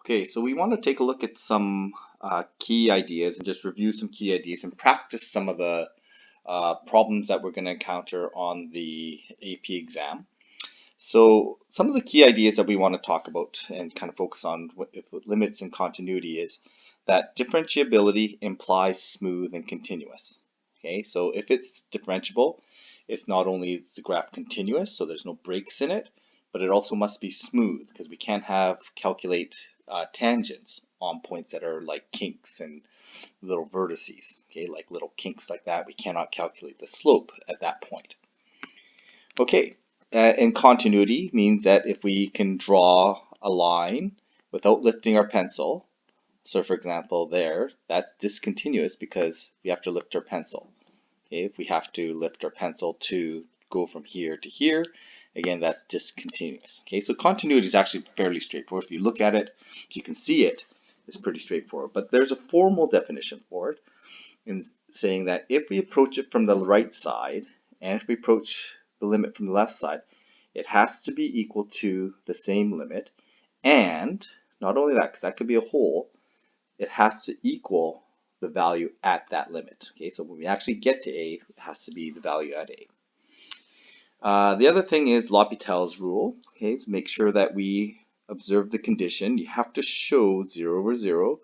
Okay, so we want to take a look at some key ideas and just review some key ideas and practice some of the problems that we're going to encounter on the AP exam. So some of the key ideas that we want to talk about and kind of focus on with limits and continuity is that differentiability implies smooth and continuous. Okay, so if it's differentiable, it's not only the graph continuous, so there's no breaks in it, but it also must be smooth because we can't calculate tangents on points that are like kinks and little vertices. Okay, like little kinks like that, we cannot calculate the slope at that point. Okay, and continuity means that if we can draw a line without lifting our pencil, so for example there, that's discontinuous because we have to lift our pencil. Okay, if we have to lift our pencil to go from here to here, again that's discontinuous. Okay, so continuity is actually fairly straightforward. If you look at it, if you can see it, it's pretty straightforward. But there's a formal definition for it in saying that if we approach it from the right side and if we approach the limit from the left side, it has to be equal to the same limit, and not only that, because that could be a whole, it has to equal the value at that limit. Okay, so when we actually get to A, it has to be the value at A. The other thing is L'Hopital's rule. Okay, so make sure that we observe the condition. You have to show 0 over 0,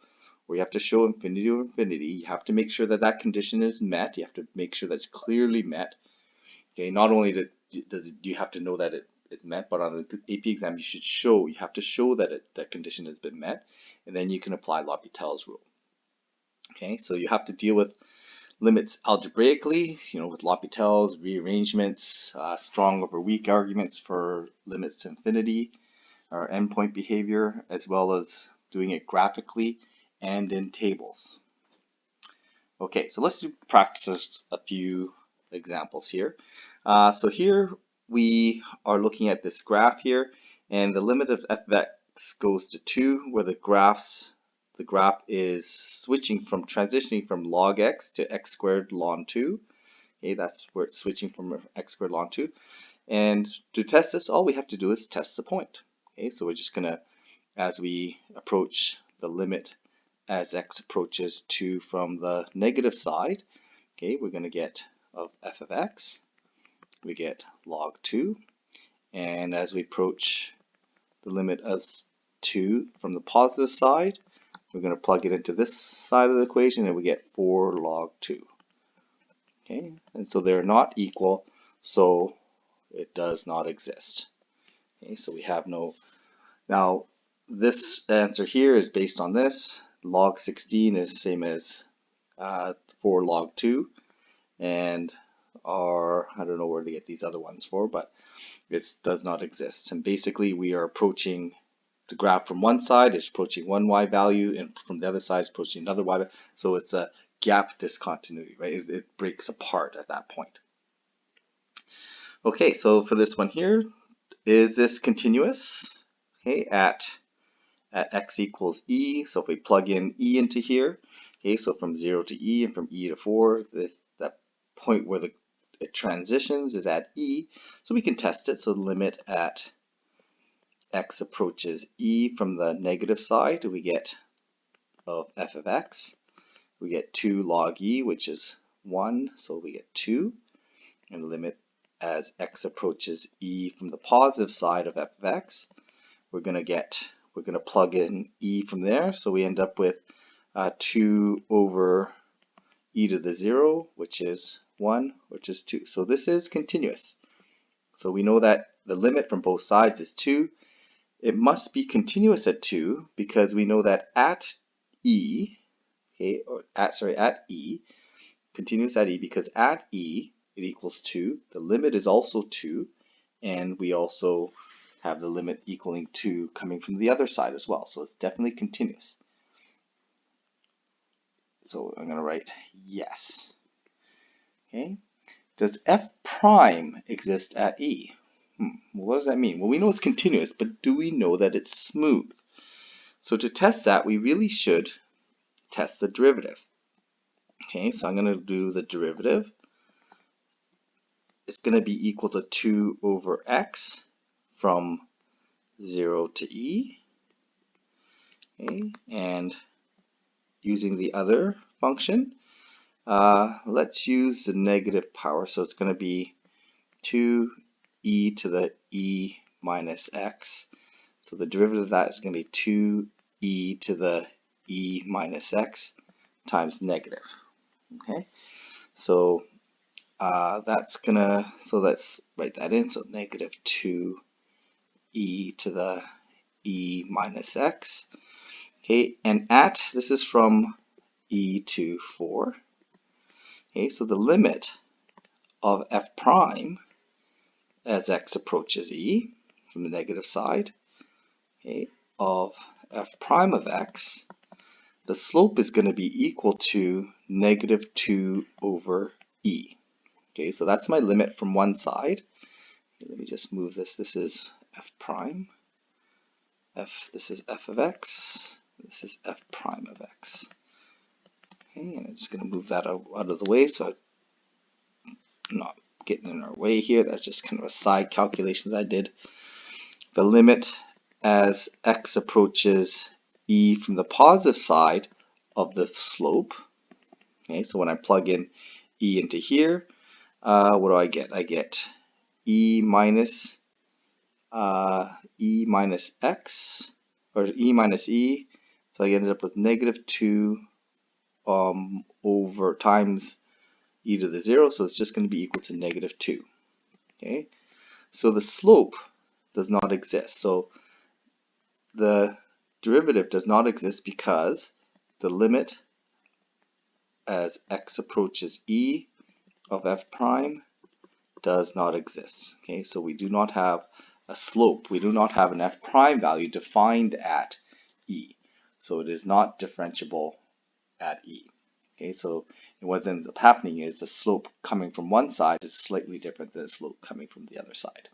or you have to show infinity over infinity. You have to make sure that that condition is met. You have to make sure that's clearly met. Okay, not only do you have to know that it's met, but on the AP exam you have to show that that condition has been met, and then you can apply L'Hopital's rule. Okay, so you have to deal with limits algebraically, with L'Hopital's rearrangements, strong over weak arguments for limits to infinity or endpoint behavior, as well as doing it graphically and in tables. Okay, so let's practice a few examples here. So here we are looking at this graph here, and the limit of f of x goes to 2, where the graph is transitioning from log x to x squared ln 2. Okay, that's where it's switching from x squared ln 2. And to test this, all we have to do is test the point. Okay, so we're just gonna, as we approach the limit as x approaches 2 from the negative side, okay, we're gonna get of f of x, we get log 2, and as we approach the limit as 2 from the positive side, we're going to plug it into this side of the equation and we get 4 log 2. Okay, and so they're not equal, so it does not exist. Okay, so we have no. Now this answer here is based on this. Log 16 is the same as 4 log 2, and I don't know where to get these other ones for, but it does not exist. And basically we are approaching the graph from one side, it's approaching one y value, and from the other side it's approaching another y value. So it's a gap discontinuity, right? It breaks apart at that point. Okay, so for this one here, is this continuous? Okay, at x equals e, so if we plug in e into here, okay, so from 0 to e and from e to 4, that point where it transitions is at e, so we can test it. So the limit at x approaches e from the negative side, we get of f of x, we get 2 log e, which is 1, so we get 2, and the limit as x approaches e from the positive side of f of x, we're going to plug in e from there, so we end up with 2 over e to the 0, which is 1, which is 2. So this is continuous. So we know that the limit from both sides is 2. It must be continuous at 2 because we know that at e, okay, at e, continuous at e, because at e it equals 2. The limit is also 2, and we also have the limit equaling 2 coming from the other side as well. So it's definitely continuous. So I'm going to write yes. Okay. Does f prime exist at e? Well, what does that mean? Well, we know it's continuous, but do we know that it's smooth? So to test that, we really should test the derivative. Okay, so I'm going to do the derivative. It's going to be equal to 2 over x from 0 to e. Okay, and using the other function, let's use the negative power. So it's going to be 2e to the e minus x. So the derivative of that is going to be 2e to the e minus x times negative. Okay, so let's write that in. So negative 2e to the e minus x. Okay, and this is from e to 4. Okay, so the limit of f prime as x approaches e from the negative side, okay, of f prime of x, the slope is going to be equal to negative 2 over e. Okay, so that's my limit from one side. Okay, let me just move this. This is f prime. This is f of x. This is f prime of x. Okay, and I'm just going to move that out of the way so I'm not getting in our way here. That's just kind of a side calculation that I did. The limit as x approaches e from the positive side of the slope. Okay, so when I plug in e into here, what do I get? I get e minus x, or e minus e. So I ended up with negative 2 over times e to the 0, so it's just going to be equal to negative 2. Okay, so the slope does not exist. So the derivative does not exist because the limit as x approaches e of f prime does not exist. Okay, so we do not have a slope. We do not have an f prime value defined at e. So it is not differentiable at e. Okay, so what ends up happening is the slope coming from one side is slightly different than the slope coming from the other side.